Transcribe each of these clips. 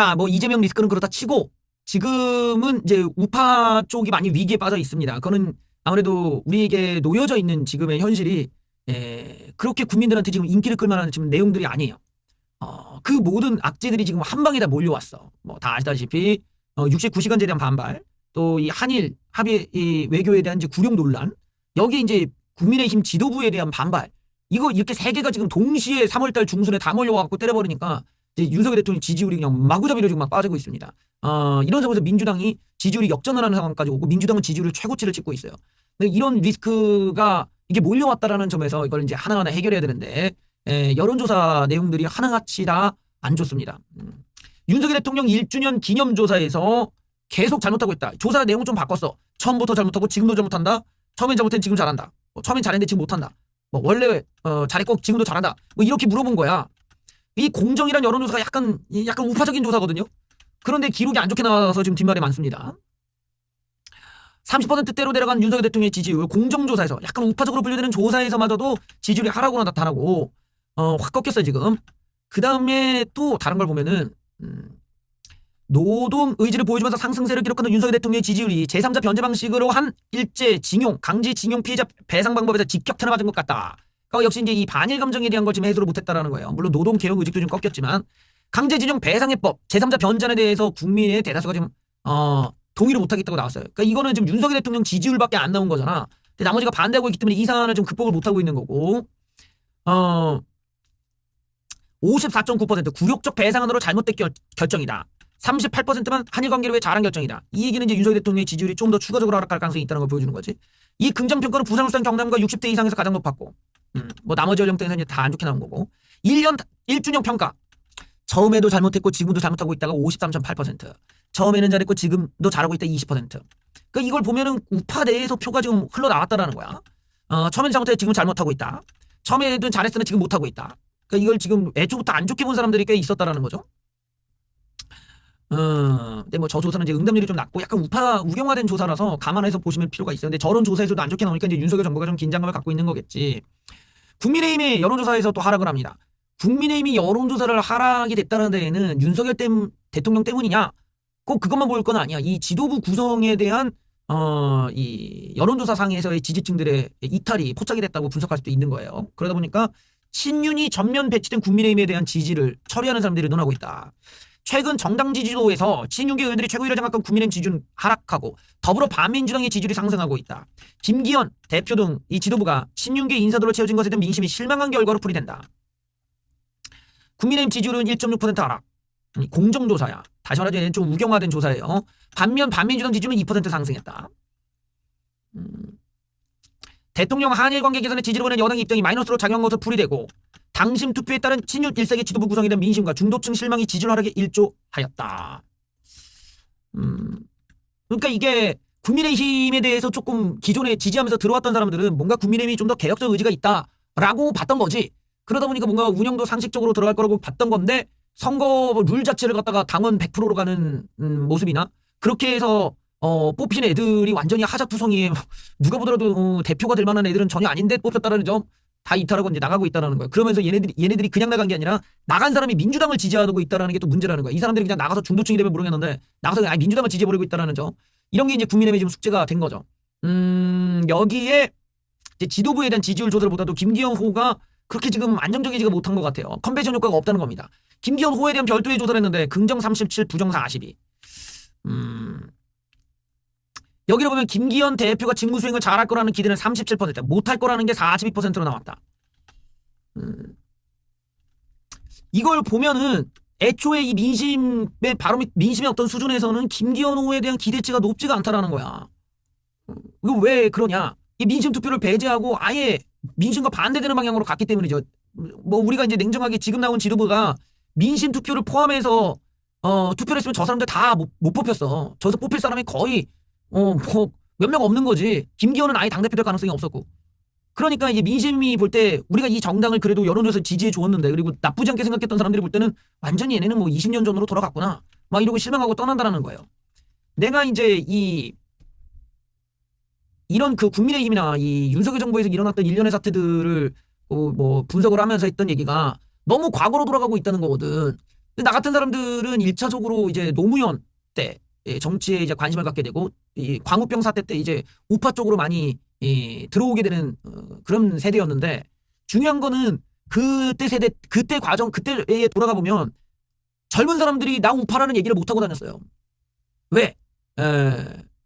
자, 뭐 이재명 리스크는 그렇다 치고 지금은 이제 우파 쪽이 많이 위기에 빠져 있습니다. 그거는 아무래도 우리에게 놓여져 있는 지금의 현실이 그렇게 국민들한테 지금 인기를 끌만한 지금 내용들이 아니에요. 그 모든 악재들이 지금 한 방에 다 몰려왔어. 뭐 다 아시다시피 69시간제에 대한 반발, 또 이 한일 합의 이 외교에 대한 이제 구령 논란, 여기 이제 국민의힘 지도부에 대한 반발, 이거 이렇게 세 개가 지금 동시에 3월달 중순에 다 몰려와갖고 때려버리니까 이제 윤석열 대통령 지지율이 그냥 마구잡이로 지금 막 빠지고 있습니다. 이런 상황에서 민주당이 지지율이 역전을 하는 상황까지 오고 민주당은 지지율을 최고치를 찍고 있어요. 근데 이런 리스크가 이게 몰려왔다라는 점에서 이걸 이제 하나하나 해결해야 되는데 여론조사 내용들이 하나같이 다 안 좋습니다. 윤석열 대통령 1주년 기념조사에서 계속 잘못하고 있다. 조사 내용 좀 바꿨어. 처음부터 잘못하고 지금도 잘못한다. 처음엔 잘못했는데 지금 잘한다. 처음엔 잘했는데 지금 못한다. 뭐 원래 잘했고 지금도 잘한다. 뭐 이렇게 물어본 거야. 이 공정이란 여론조사가 약간 우파적인 조사거든요. 그런데 기록이 안 좋게 나와서 지금 뒷말이 많습니다. 30%대로 내려간 윤석열 대통령의 지지율 공정조사에서 약간 우파적으로 분류되는 조사에서마저도 지지율이 하락으로 나타나고 확 꺾였어요 지금. 그 다음에 또 다른 걸 보면은 노동 의지를 보여주면서 상승세를 기록하는 윤석열 대통령의 지지율이 제3자 변제 방식으로 한 일제 징용, 강제 징용 피해자 배상 방법에서 직격탄을 맞은 것 같다. 그러니까 역시 이제 이 반일 감정에 대한 걸 지금 해소를 못했다라는 거예요. 물론 노동 개혁 의식도 좀 꺾였지만 강제 징용 배상해법, 제3자 변제에 대해서 국민의 대다수가 지금 동의를 못하겠다고 나왔어요. 그러니까 이거는 지금 윤석열 대통령 지지율밖에 안 나온 거잖아. 근데 나머지가 반대하고 있기 때문에 이 사안을 좀 극복을 못하고 있는 거고. 54.9% 굴욕적 배상안으로 잘못된 결정이다. 38%만 한일 관계를 위해 잘한 결정이다. 이 얘기는 이제 윤석열 대통령의 지지율이 좀 더 추가적으로 하락할 가능성이 있다는 걸 보여주는 거지. 이 긍정평가는 부산울산 경남과 60대 이상에서 가장 높았고 뭐 나머지 연령대에서 이제 다 안 좋게 나온 거고. 1주년 평가. 처음에도 잘못했고 지금도 잘못하고 있다가 53.8%. 처음에는 잘했고 지금도 잘하고 있다 20%. 그러니까 이걸 보면은 우파 내에서 표가 지금 흘러나왔다라는 거야. 처음에는 잘못했고 지금 잘못하고 있다. 처음에는 잘했으나 지금 못하고 있다. 그러니까 이걸 지금 애초부터 안 좋게 본 사람들이 꽤 있었다라는 거죠. 근데 뭐 저 조사는 이제 응답률이 좀 낮고 약간 우경화된 조사라서 감안해서 보시면 필요가 있어요. 근데 저런 조사에서도 안 좋게 나오니까 이제 윤석열 정부가 좀 긴장감을 갖고 있는 거겠지. 국민의힘의 여론조사에서 또 하락을 합니다. 국민의힘이 여론조사를 하락이 됐다는 데에는 윤석열 대통령 때문이냐? 꼭 그것만 보일 건 아니야. 이 지도부 구성에 대한 이 여론조사 상에서의 지지층들의 이탈이 포착이 됐다고 분석할 수도 있는 거예요. 그러다 보니까 친윤이 전면 배치된 국민의힘에 대한 지지를 처리하는 사람들이 논하고 있다. 최근 정당 지지도에서 친윤계 의원들이 최고위를 장악한 국민의힘 지지율은 하락하고 더불어 반민주당의 지지율이 상승하고 있다. 김기현 대표 등 이 지도부가 친윤계 인사들로 채워진 것에 대한 민심이 실망한 결과로 풀이된다. 국민의힘 지지율은 1.6% 하락. 공정조사야. 다시 말하자면 얘는 좀 우경화된 조사예요. 반면 반민주당 지지율은 2% 상승했다. 대통령 한일 관계 개선에 지지를 보낸 여당의 입장이 마이너스로 작용한 것으로 풀이되고 당심 투표에 따른 친윤 일색의 지도부 구성에 대한 민심과 중도층 실망이 지지율 하락에 일조하였다. 그러니까 이게 국민의힘에 대해서 조금 기존에 지지하면서 들어왔던 사람들은 뭔가 국민의힘이 좀 더 개혁적 의지가 있다라고 봤던 거지. 그러다 보니까 뭔가 운영도 상식적으로 들어갈 거라고 봤던 건데 선거 룰 자체를 갖다가 당원 100%로 가는 모습이나 그렇게 해서 뽑힌 애들이 완전히 하자투성이에 누가 보더라도 대표가 될 만한 애들은 전혀 아닌데 뽑혔다는 점 다 이탈하고 이제 나가고 있다는 거예요. 그러면서 얘네들이 그냥 나간 게 아니라 나간 사람이 민주당을 지지하고 있다는 게 또 문제라는 거예요. 이 사람들이 그냥 나가서 중도층이 되면 모르겠는데 나가서 그냥 민주당을 지지해버리고 있다는 점. 이런 게 이제 국민의힘의 지금 숙제가 된 거죠. 여기에 이제 지도부에 대한 지지율 조사보다도 김기현 후보가 그렇게 지금 안정적이지가 못한 것 같아요. 컨벤션 효과가 없다는 겁니다. 김기현 후보에 대한 별도의 조사를 했는데 긍정 37, 부정 42. 여기를 보면 김기현 대표가 직무 수행을 잘할 거라는 기대는 37%, 못할 거라는 게 42%로 나왔다. 이걸 보면은 애초에 이 민심의 민심의 어떤 수준에서는 김기현 후보에 대한 기대치가 높지가 않다라는 거야. 이거 왜 그러냐? 이 민심 투표를 배제하고 아예 민심과 반대되는 방향으로 갔기 때문이죠. 뭐 우리가 이제 냉정하게 지금 나온 지도부가 민심 투표를 포함해서 투표를 했으면 저 사람들 다 못 뽑혔어. 저기서 뽑힐 사람이 거의 뭐 몇 명 없는 거지. 김기현은 아예 당대표 될 가능성이 없었고. 그러니까 이제 민심이 볼 때 우리가 이 정당을 그래도 여론조사에서 지지해 주었는데 그리고 나쁘지 않게 생각했던 사람들이 볼 때는 완전히 얘네는 뭐 20년 전으로 돌아갔구나. 막 이러고 실망하고 떠난다라는 거예요. 내가 이제 이런 그 국민의힘이나 이 윤석열 정부에서 일어났던 일련의 사태들을 뭐 분석을 하면서 했던 얘기가 너무 과거로 돌아가고 있다는 거거든. 근데 나 같은 사람들은 1차적으로 이제 노무현 때 정치에 이제 관심을 갖게 되고 이 광우병 사태 때 이제 우파 쪽으로 많이 들어오게 되는 그런 세대였는데 중요한 거는 그때 세대 그때 과정 그때에 돌아가 보면 젊은 사람들이 나 우파라는 얘기를 못 하고 다녔어요. 왜?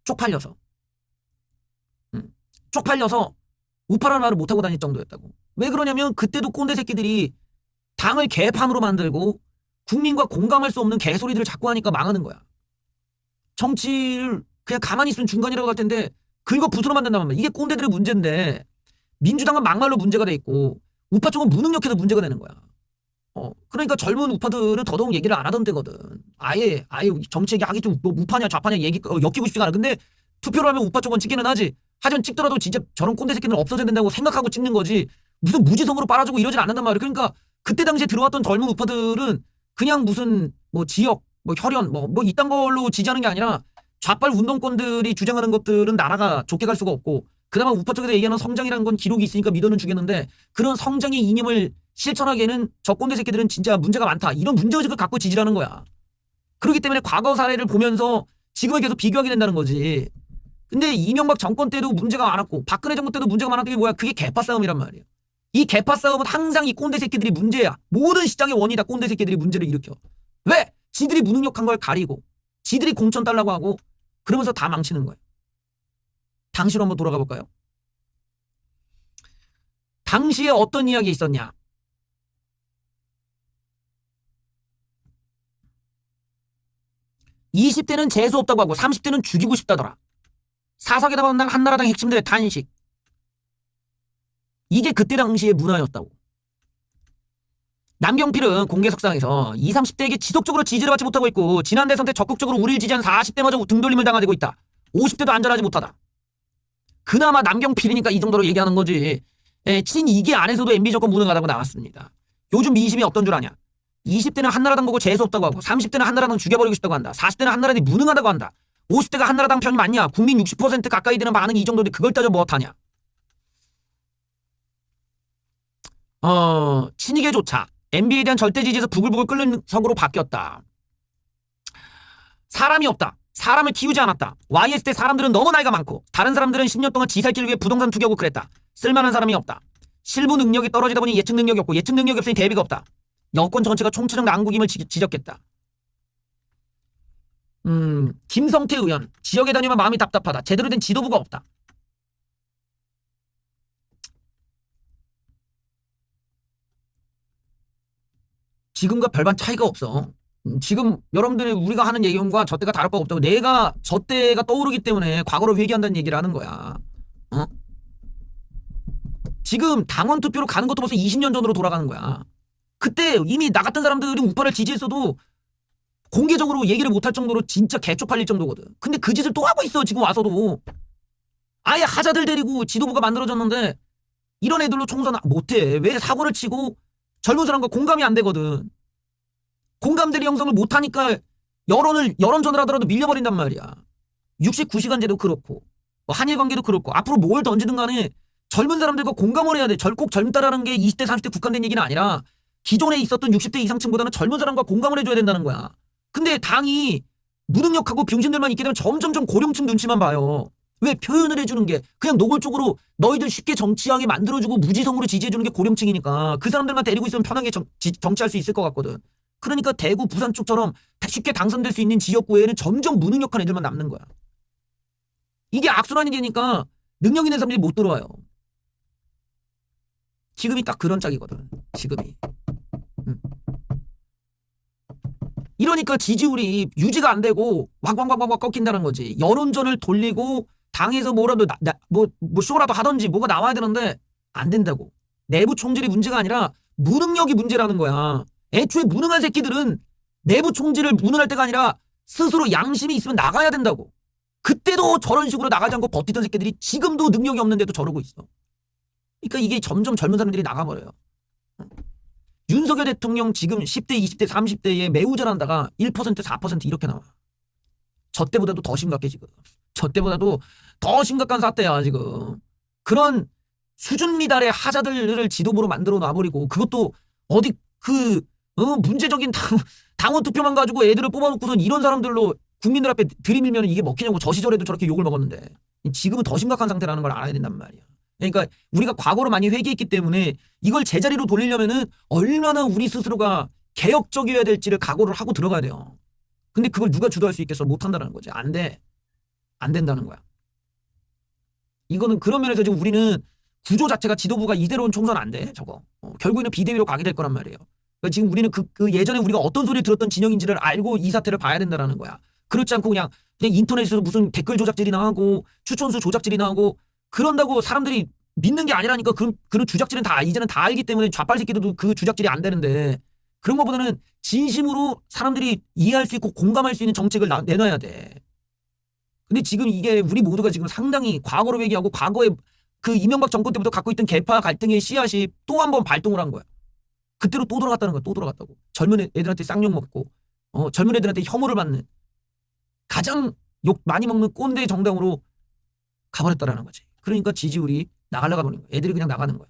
쪽팔려서. 쪽팔려서 우파라는 말을 못 하고 다닐 정도였다고. 왜 그러냐면 그때도 꼰대 새끼들이 당을 개판으로 만들고 국민과 공감할 수 없는 개소리들을 자꾸 하니까 망하는 거야. 정치를 그냥 가만히 있으면 중간이라고 할 텐데 긁어 부스러 만든단 말이야. 이게 꼰대들의 문제인데 민주당은 막말로 문제가 돼 있고 우파 쪽은 무능력해서 문제가 되는 거야. 그러니까 젊은 우파들은 더더욱 얘기를 안 하던 때거든. 아예 정치 얘기 하기 좀 뭐 우파냐 좌파냐 얘기 엮이고 싶지가 않아. 근데 투표를 하면 우파 쪽은 찍기는 하지. 하지만 찍더라도 진짜 저런 꼰대 새끼는 없어져야 된다고 생각하고 찍는 거지. 무슨 무지성으로 빨아주고 이러진 않는단 말이야. 그러니까 그때 당시에 들어왔던 젊은 우파들은 그냥 무슨 뭐 지역 뭐 혈연 뭐 이딴 걸로 지지하는 게 아니라 좌빨 운동권들이 주장하는 것들은 나라가 좋게 갈 수가 없고 그나마 우파 쪽에서 얘기하는 성장이라는 건 기록이 있으니까 믿어는 주겠는데 그런 성장의 이념을 실천하기에는 저 꼰대 새끼들은 진짜 문제가 많다. 이런 문제의식을 갖고 지지하는 거야. 그렇기 때문에 과거 사례를 보면서 지금을 계속 비교하게 된다는 거지. 근데 이명박 정권 때도 문제가 많았고 박근혜 정권 때도 문제가 많았던 게 뭐야? 그게 개파 싸움이란 말이에요. 이 개파 싸움은 항상 이 꼰대 새끼들이 문제야. 모든 시장의 원인이 다 꼰대 새끼들이 문제를 일으켜. 왜? 지들이 무능력한 걸 가리고 지들이 공천 달라고 하고 그러면서 다 망치는 거예요. 당시로 한번 돌아가 볼까요? 당시에 어떤 이야기 있었냐? (20대는) 재수 없다고 하고 (30대는) 죽이고 싶다더라. 사석에 담았는 한나라당 핵심들의 탄식. 이게 그때 당시의 문화였다고. 남경필은 공개석상에서 20, 30대에게 지속적으로 지지를 받지 못하고 있고 지난 대선 때 적극적으로 우리를 지지한 40대마저 등돌림을 당하고 있다. 50대도 안전하지 못하다. 그나마 남경필이니까 이 정도로 얘기하는 거지. 친이계 안에서도 MB 정권 무능하다고 나왔습니다. 요즘 민심이 어떤 줄 아냐? 20대는 한나라당 보고 재수 없다고 하고 30대는 한나라당 죽여버리고 싶다고 한다. 40대는 한나라당이 무능하다고 한다. 50대가 한나라당 편이 맞냐? 국민 60% 가까이 되는 반응이 이 정도인데 그걸 따져 무엇하냐? 친이계조차 MB에 대한 절대 지지에서 부글부글 끓는 석으로 바뀌었다. 사람이 없다. 사람을 키우지 않았다. YS 때 사람들은 너무 나이가 많고 다른 사람들은 10년 동안 지 살길 위해 부동산 투기하고 그랬다. 쓸만한 사람이 없다. 실무 능력이 떨어지다 보니 예측 능력이 없고 예측 능력이 없으니 대비가 없다. 여권 전체가 총체적 난국임을 지적했다. 김성태 의원. 지역에 다니면 마음이 답답하다. 제대로 된 지도부가 없다. 지금과 별반 차이가 없어. 지금 여러분들이 우리가 하는 얘기과 저 때가 다를 바가 없다고. 내가 저 때가 떠오르기 때문에 과거로 회귀한다는 얘기를 하는 거야. 지금 당원 투표로 가는 것도 벌써 20년 전으로 돌아가는 거야. 그때 이미 나 같은 사람들이 우파를 지지했어도 공개적으로 얘기를 못할 정도로 진짜 개쪽팔릴 정도거든. 근데 그 짓을 또 하고 있어. 지금 와서도. 아예 하자들 데리고 지도부가 만들어졌는데 이런 애들로 총선 못해. 왜? 사고를 치고 젊은 사람과 공감이 안 되거든. 공감대리 형성을 못하니까 여론전을 하더라도 밀려버린단 말이야. 69시간제도 그렇고 뭐 한일관계도 그렇고 앞으로 뭘 던지든 간에 젊은 사람들과 공감을 해야 돼. 꼭 젊다라는 게 20대 30대 국한된 얘기는 아니라 기존에 있었던 60대 이상층보다는 젊은 사람과 공감을 해줘야 된다는 거야. 근데 당이 무능력하고 병신들만 있게 되면 점점점 고령층 눈치만 봐요. 왜? 표현을 해주는 게 그냥 노골적으로 너희들 쉽게 정치하게 만들어주고 무지성으로 지지해주는 게 고령층이니까 그 사람들만 데리고 있으면 편하게 정치할 수 있을 것 같거든. 그러니까 대구 부산 쪽처럼 쉽게 당선될 수 있는 지역구에는 점점 무능력한 애들만 남는 거야. 이게 악순환이 되니까 능력 있는 사람들이 못 들어와요. 지금이 딱 그런 짝이거든. 지금이. 이러니까 지지율이 유지가 안 되고 왕왕왕왕 꺾인다는 거지. 여론전을 돌리고 당에서 뭐라도 뭐 쇼라도 하던지 뭐가 나와야 되는데 안 된다고. 내부 총질이 문제가 아니라 무능력이 문제라는 거야. 애초에 무능한 새끼들은 내부 총질을 무능할 때가 아니라 스스로 양심이 있으면 나가야 된다고. 그때도 저런 식으로 나가지 않고 버티던 새끼들이 지금도 능력이 없는데도 저러고 있어. 그러니까 이게 점점 젊은 사람들이 나가버려요. 윤석열 대통령 지금 10대, 20대, 30대에 매우 잘한다가 1%, 4% 이렇게 나와. 저 때보다도 더 심각해 지금. 저 때보다도 더 심각한 사태야 지금. 그런 수준 미달의 하자들을 지도부로 만들어 놔버리고 그것도 어디 그 문제적인 당원 투표만 가지고 애들을 뽑아놓고선 이런 사람들로 국민들 앞에 들이밀면 이게 먹히냐고. 저 시절에도 저렇게 욕을 먹었는데 지금은 더 심각한 상태라는 걸 알아야 된단 말이야. 그러니까 우리가 과거로 많이 회개했기 때문에 이걸 제자리로 돌리려면은 얼마나 우리 스스로가 개혁적이어야 될지를 각오를 하고 들어가야 돼요. 근데 그걸 누가 주도할 수 있겠어? 못한다는 거지. 안 돼. 안 된다는 거야. 이거는 그런 면에서 지금 우리는 구조 자체가 지도부가 이대로는 총선 안 돼. 저거. 결국에는 비대위로 가게 될 거란 말이에요. 그러니까 지금 우리는 그 예전에 우리가 어떤 소리를 들었던 진영인지를 알고 이 사태를 봐야 된다는 거야. 그렇지 않고 그냥 인터넷에서 무슨 댓글 조작질이나 하고 추천수 조작질이나 하고 그런다고 사람들이 믿는 게 아니라니까. 그런 주작질은 다 이제는 다 알기 때문에 좌빨 새끼들도 그 주작질이 안 되는데, 그런 것보다는 진심으로 사람들이 이해할 수 있고 공감할 수 있는 정책을 내놔야 돼. 근데 지금 이게 우리 모두가 지금 상당히 과거로 얘기하고 과거에 그 이명박 정권 때부터 갖고 있던 계파 갈등의 씨앗이 또 한 번 발동을 한 거야. 그때로 또 돌아갔다는 거야. 또 돌아갔다고. 젊은 애들한테 쌍욕 먹고 젊은 애들한테 혐오를 받는 가장 욕 많이 먹는 꼰대 정당으로 가버렸다라는 거지. 그러니까 지지율이 나가려가 버린 거야. 애들이 그냥 나가는 거야.